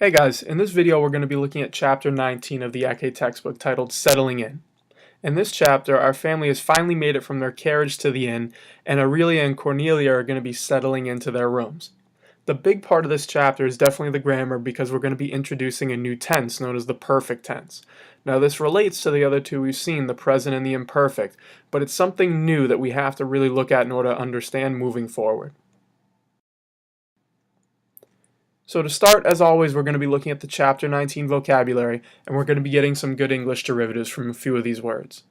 Hey guys, in this video we're going to be looking at chapter 19 of the Ecce textbook titled Settling In. In this chapter, our family has finally made it from their carriage to the inn, and Aurelia and Cornelia are going to be settling into their rooms. The big part of this chapter is definitely the grammar because we're going to be introducing a new tense known as the perfect tense. Now this relates to the other two we've seen, the present and the imperfect, but it's something new that we have to really look at in order to understand moving forward. So to start, as always, we're going to be looking at the Chapter 19 vocabulary, and we're going to be getting some good English derivatives from a few of these words.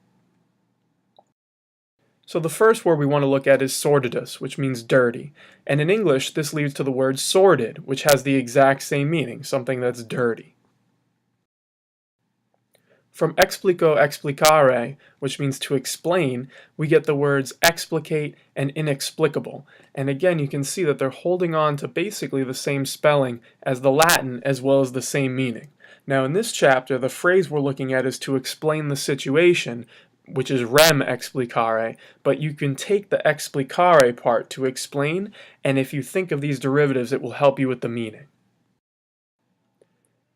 So the first word we want to look at is sordidus, which means dirty. And in English, this leads to the word sordid, which has the exact same meaning, something that's dirty. From explico explicare, which means to explain, we get the words explicate and inexplicable. And again, you can see that they're holding on to basically the same spelling as the Latin as well as the same meaning. Now in this chapter, the phrase we're looking at is to explain the situation, which is rem explicare, but you can take the explicare part to explain, and if you think of these derivatives, it will help you with the meaning.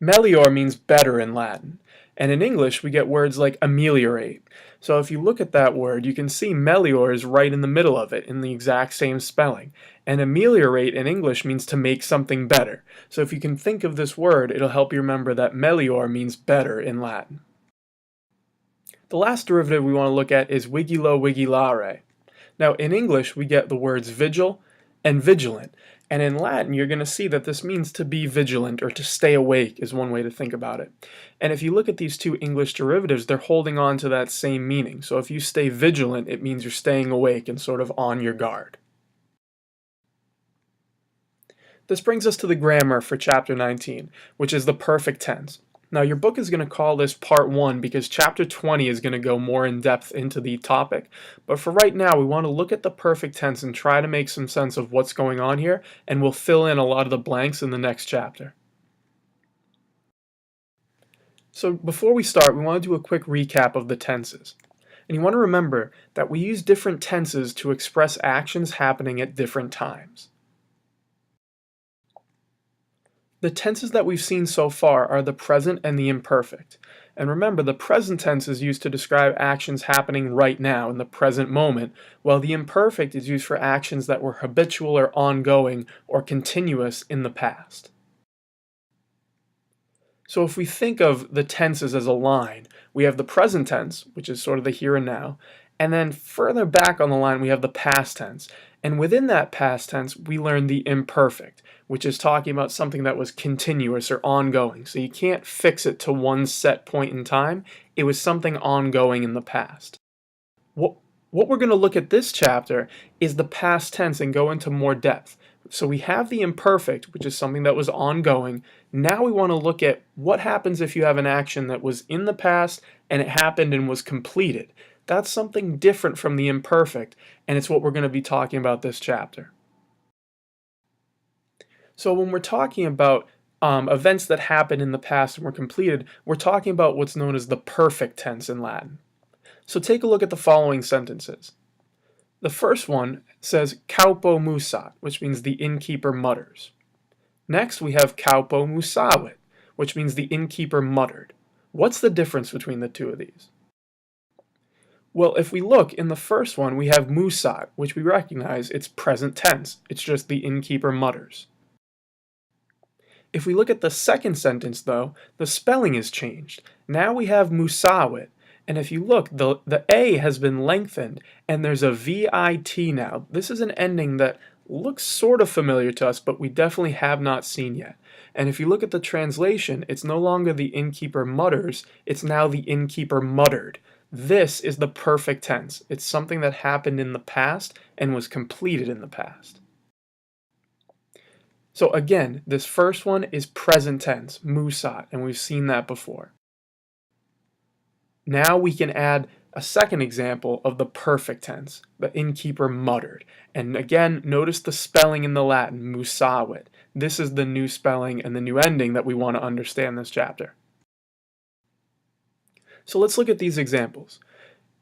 Melior means better in Latin. And in English, we get words like ameliorate. So if you look at that word, you can see melior is right in the middle of it in the exact same spelling. And ameliorate in English means to make something better. So if you can think of this word, it'll help you remember that melior means better in Latin. The last derivative we want to look at is vigilo vigilare. Now in English, we get the words vigil and vigilant. And in Latin, you're going to see that this means to be vigilant or to stay awake is one way to think about it. And if you look at these two English derivatives, they're holding on to that same meaning. So if you stay vigilant, it means you're staying awake and sort of on your guard. This brings us to the grammar for chapter 19, which is the perfect tense. Now your book is going to call this part 1 because chapter 20 is going to go more in depth into the topic, but for right now we want to look at the perfect tense and try to make some sense of what's going on here, and we'll fill in a lot of the blanks in the next chapter. So before we start, we want to do a quick recap of the tenses. And you want to remember that we use different tenses to express actions happening at different times. The tenses that we've seen so far are the present and the imperfect. And remember, the present tense is used to describe actions happening right now in the present moment, while the imperfect is used for actions that were habitual or ongoing or continuous in the past. So if we think of the tenses as a line, we have the present tense, which is sort of the here and now, and then further back on the line we have the past tense. And within that past tense, we learn the imperfect, which is talking about something that was continuous or ongoing. So you can't fix it to one set point in time. It was something ongoing in the past. What we're going to look at this chapter is the past tense and go into more depth. So we have the imperfect, which is something that was ongoing. Now we want to look at what happens if you have an action that was in the past and it happened and was completed. That's something different from the imperfect, and it's what we're going to be talking about this chapter. So when we're talking about events that happened in the past and were completed, we're talking about what's known as the perfect tense in Latin. So take a look at the following sentences. The first one says caupo musat, which means the innkeeper mutters. Next we have caupo musavit, which means the innkeeper muttered. What's the difference between the two of these? Well, if we look in the first one, we have musat, which we recognize it's present tense. It's just the innkeeper mutters. If we look at the second sentence, though, the spelling is changed. Now we have musawit, and if you look, the A has been lengthened, and there's a VIT now. This is an ending that looks sort of familiar to us, but we definitely have not seen yet. And if you look at the translation, it's no longer the innkeeper mutters, it's now the innkeeper muttered. This is the perfect tense. It's something that happened in the past and was completed in the past. So again, this first one is present tense, musat, and we've seen that before. Now we can add a second example of the perfect tense, the innkeeper muttered. And again, notice the spelling in the Latin, musavit. This is the new spelling and the new ending that we want to understand this chapter. So let's look at these examples.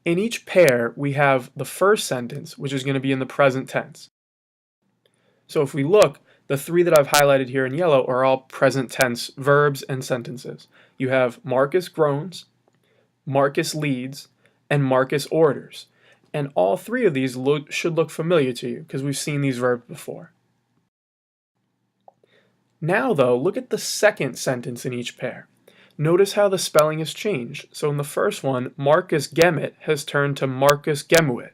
In each pair, we have the first sentence, which is going to be in the present tense. So if we look, The three that I've highlighted here in yellow are all present tense verbs and sentences. You have Marcus groans, Marcus leads, and Marcus orders. And all three of these should look familiar to you because we've seen these verbs before. Now though, look at the second sentence in each pair. Notice how the spelling has changed. So in the first one, Marcus gemit has turned to Marcus gemuit.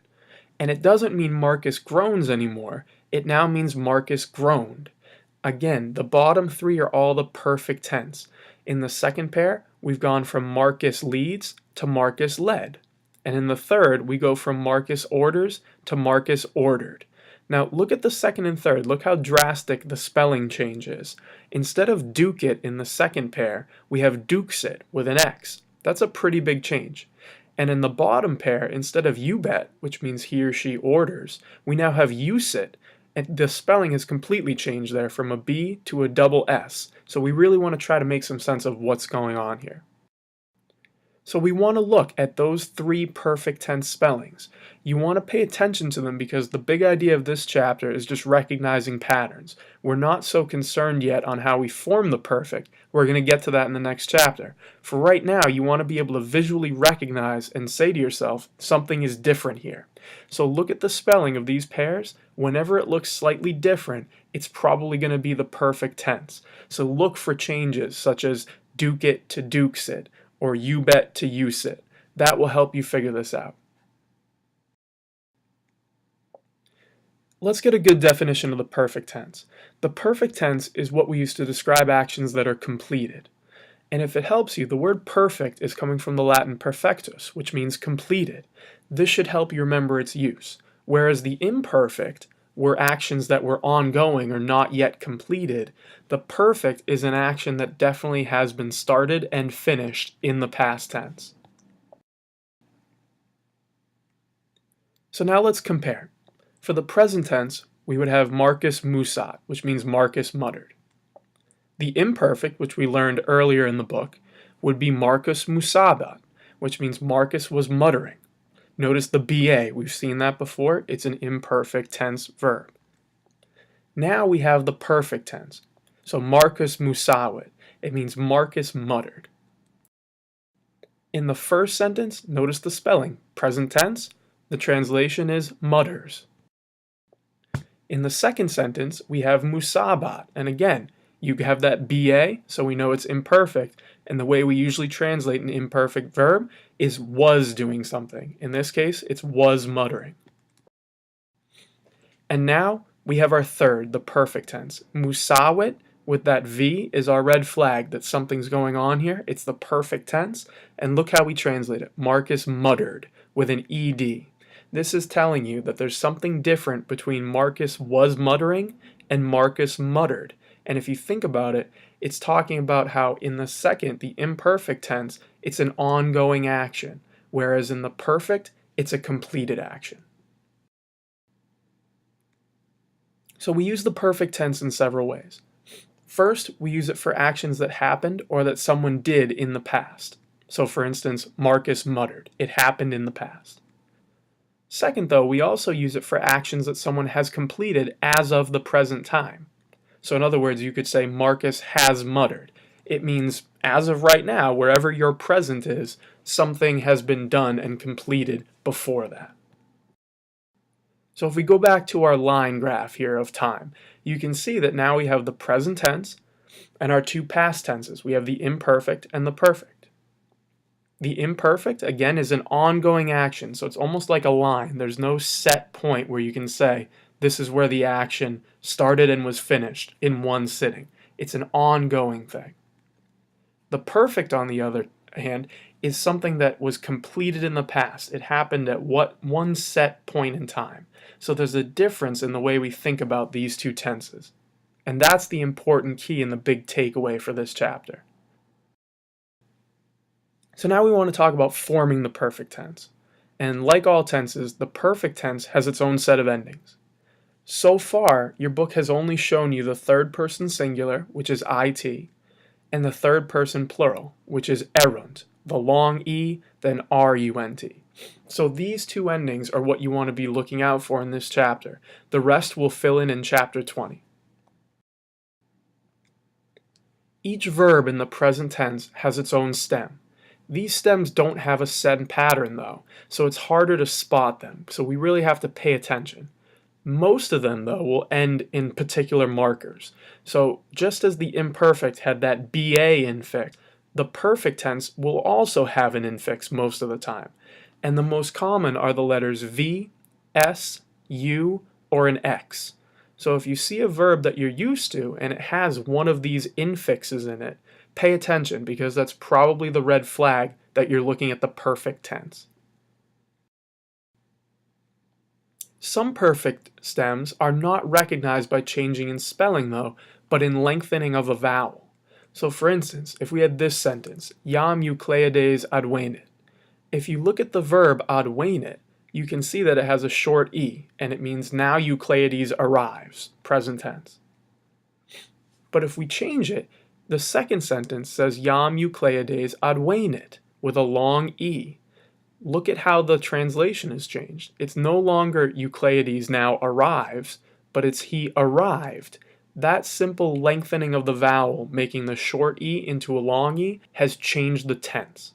And it doesn't mean Marcus groans anymore. It now means Marcus groaned. Again, the bottom three are all the perfect tense. In the second pair, we've gone from Marcus leads to Marcus led. And in the third, we go from Marcus orders to Marcus ordered. Now look at the second and third. Look how drastic the spelling change is. Instead of dukit in the second pair, we have duksit with an X. That's a pretty big change. And in the bottom pair, instead of you bet, which means he or she orders, we now have usit. And the spelling has completely changed there from a B to a double S. So we really want to try to make some sense of what's going on here. So we want to look at those three perfect tense spellings. You want to pay attention to them because the big idea of this chapter is just recognizing patterns. We're not so concerned yet on how we form the perfect. We're going to get to that in the next chapter. For right now, you want to be able to visually recognize and say to yourself, something is different here. So look at the spelling of these pairs. Whenever it looks slightly different, it's probably going to be the perfect tense. So look for changes such as dukit to duksit, or you bet to use it. That will help you figure this out. Let's get a good definition of the perfect tense. The perfect tense is what we use to describe actions that are completed. And if it helps you, the word perfect is coming from the Latin perfectus, which means completed. This should help you remember its use. Whereas the imperfect were actions that were ongoing or not yet completed, the perfect is an action that definitely has been started and finished in the past tense. So now let's compare. For the present tense, we would have Marcus musat, which means Marcus muttered. The imperfect, which we learned earlier in the book, would be Marcus musabat, which means Marcus was muttering. Notice the BA, we've seen that before, it's an imperfect tense verb. Now we have the perfect tense. So Marcus musawit, it means Marcus muttered. In the first sentence, notice the spelling, present tense, the translation is mutters. In the second sentence, we have musabat, and again, you have that BA, so we know it's imperfect, and the way we usually translate an imperfect verb is was doing something. In this case, it's was muttering. And now we have our third, the perfect tense. Musawit with that V is our red flag that something's going on here. It's the perfect tense, and look how we translate it. Marcus muttered with an ED. This is telling you that there's something different between Marcus was muttering and Marcus muttered. And if you think about it, it's talking about how in the second, the imperfect tense, it's an ongoing action, whereas in the perfect, it's a completed action. So we use the perfect tense in several ways. First, we use it for actions that happened or that someone did in the past. So for instance, Marcus muttered. It happened in the past. Second, though, we also use it for actions that someone has completed as of the present time. So in other words, you could say Marcus has muttered. It means as of right now, wherever your present is, something has been done and completed before that. So if we go back to our line graph here of time, you can see that now we have the present tense and our two past tenses. We have the imperfect and the perfect. The imperfect, again, is an ongoing action, so it's almost like a line. There's no set point where you can say, this is where the action started and was finished in one sitting. It's an ongoing thing. The perfect, on the other hand, is something that was completed in the past. It happened at one set point in time. So there's a difference in the way we think about these two tenses. And that's the important key and the big takeaway for this chapter. So now we want to talk about forming the perfect tense. And like all tenses, the perfect tense has its own set of endings. So far, your book has only shown you the third person singular, which is IT, and the third person plural, which is erunt, the long E, then RUNT. So these two endings are what you want to be looking out for in this chapter. The rest will fill in chapter 20. Each verb in the present tense has its own stem. These stems don't have a set pattern though, so it's harder to spot them, so we really have to pay attention. Most of them, though, will end in particular markers. So just as the imperfect had that BA infix, the perfect tense will also have an infix most of the time. And the most common are the letters V, S, U, or an X. So if you see a verb that you're used to and it has one of these infixes in it, pay attention because that's probably the red flag that you're looking at the perfect tense. Some perfect stems are not recognized by changing in spelling though, but in lengthening of a vowel. So for instance, if we had this sentence, Iam Eucleides advenit. If you look at the verb advenit, you can see that it has a short E, and it means now Eucleides arrives, present tense. But if we change it, the second sentence says Iam Eucleides advenit, with a long E. Look at how the translation has changed. It's no longer Eucleides now arrives, but it's he arrived. That simple lengthening of the vowel, making the short E into a long E, has changed the tense.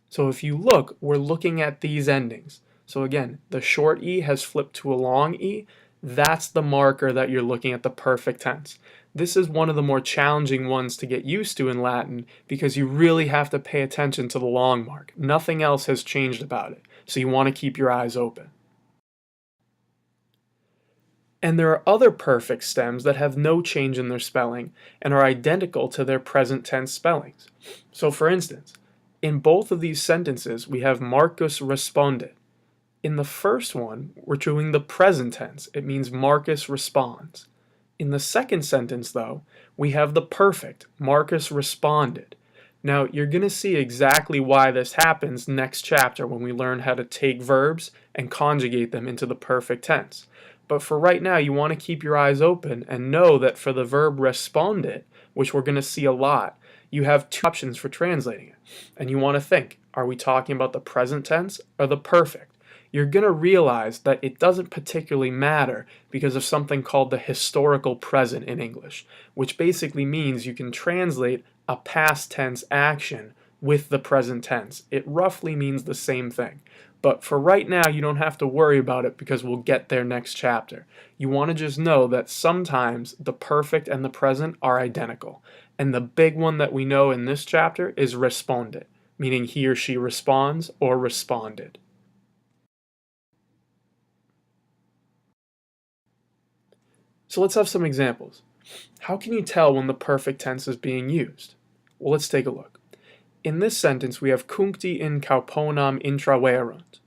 So if you look, we're looking at these endings. So again, the short E has flipped to a long E. That's the marker that you're looking at the perfect tense. This is one of the more challenging ones to get used to in Latin because you really have to pay attention to the long mark. Nothing else has changed about it, so you want to keep your eyes open. And there are other perfect stems that have no change in their spelling and are identical to their present tense spellings. So for instance, in both of these sentences we have Marcus responded. In the first one, we're doing the present tense. It means Marcus responds. In the second sentence, though, we have the perfect, Marcus responded. Now, you're going to see exactly why this happens next chapter when we learn how to take verbs and conjugate them into the perfect tense. But for right now, you want to keep your eyes open and know that for the verb responded, which we're going to see a lot, you have two options for translating it. And you want to think, are we talking about the present tense or the perfect? You're going to realize that it doesn't particularly matter because of something called the historical present in English, which basically means you can translate a past tense action with the present tense. It roughly means the same thing. But for right now, you don't have to worry about it because we'll get there next chapter. You want to just know that sometimes the perfect and the present are identical. And the big one that we know in this chapter is responded, meaning he or she responds or responded. So let's have some examples. How can you tell when the perfect tense is being used? Well, let's take a look. In this sentence, we have cuncti in cauponam intraverunt.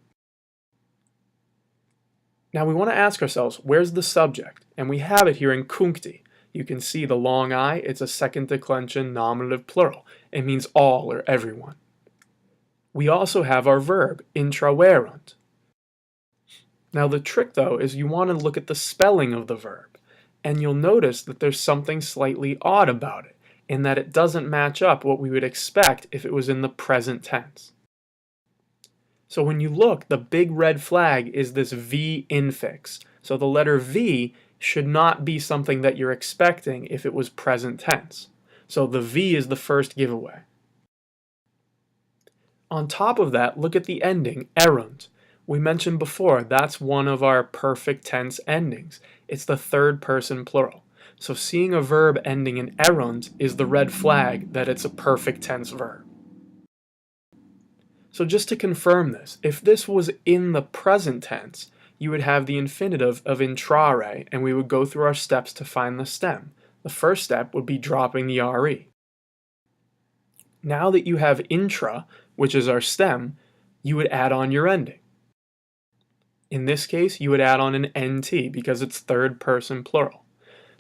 Now we want to ask ourselves, where's the subject? And we have it here in cuncti. You can see the long I, it's a second declension nominative plural. It means all or everyone. We also have our verb, intraverunt. Now the trick though is you want to look at the spelling of the verb. And you'll notice that there's something slightly odd about it, in that it doesn't match up what we would expect if it was in the present tense. So when you look, the big red flag is this V infix. So the letter V should not be something that you're expecting if it was present tense. So the V is the first giveaway. On top of that, look at the ending, erunt. We mentioned before, that's one of our perfect tense endings. It's the third person plural. So seeing a verb ending in erunt is the red flag that it's a perfect tense verb. So just to confirm this, if this was in the present tense, you would have the infinitive of intrare, and we would go through our steps to find the stem. The first step would be dropping the RE. Now that you have intra, which is our stem, you would add on your ending. In this case, you would add on an NT because it's third person plural.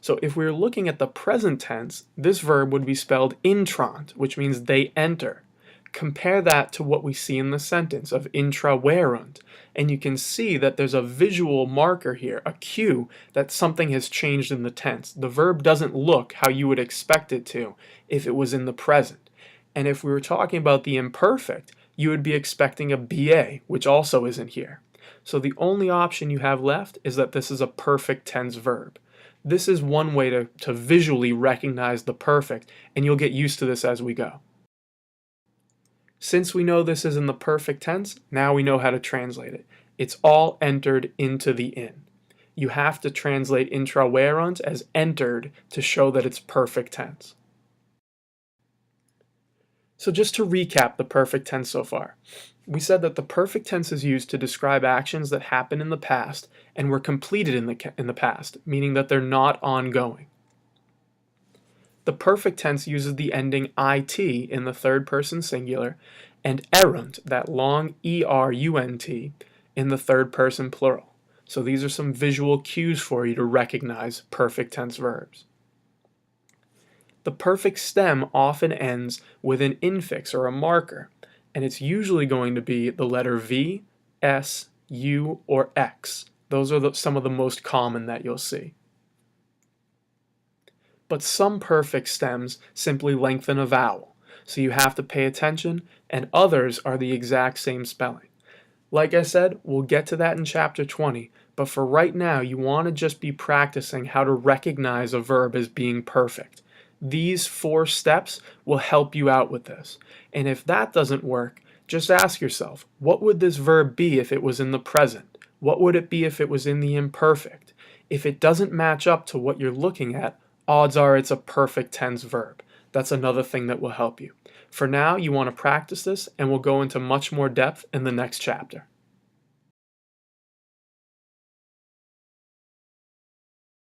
So if we were looking at the present tense, this verb would be spelled intrant, which means they enter. Compare that to what we see in the sentence of intraverunt, and you can see that there's a visual marker here, a cue that something has changed in the tense. The verb doesn't look how you would expect it to if it was in the present. And if we were talking about the imperfect, you would be expecting a BA, which also isn't here. So the only option you have left is that this is a perfect tense verb. This is one way to visually recognize the perfect, and you'll get used to this as we go. Since we know this is in the perfect tense, now we know how to translate it. It's all entered into the in. You have to translate intraverunt as entered to show that it's perfect tense. So just to recap the perfect tense so far, we said that the perfect tense is used to describe actions that happened in the past and were completed in the past, meaning that they're not ongoing. The perfect tense uses the ending it in the third person singular and erunt, that long erunt, in the third person plural. So these are some visual cues for you to recognize perfect tense verbs. The perfect stem often ends with an infix or a marker, and it's usually going to be the letter V, S, U, or X. Those are some of the most common that you'll see. But some perfect stems simply lengthen a vowel, so you have to pay attention, and others are the exact same spelling. Like I said, we'll get to that in chapter 20, but for right now you want to just be practicing how to recognize a verb as being perfect. These 4 steps will help you out with this. And if that doesn't work, just ask yourself, what would this verb be if it was in the present? What would it be if it was in the imperfect? If it doesn't match up to what you're looking at, odds are it's a perfect tense verb. That's another thing that will help you. For now, you want to practice this, and we'll go into much more depth in the next chapter.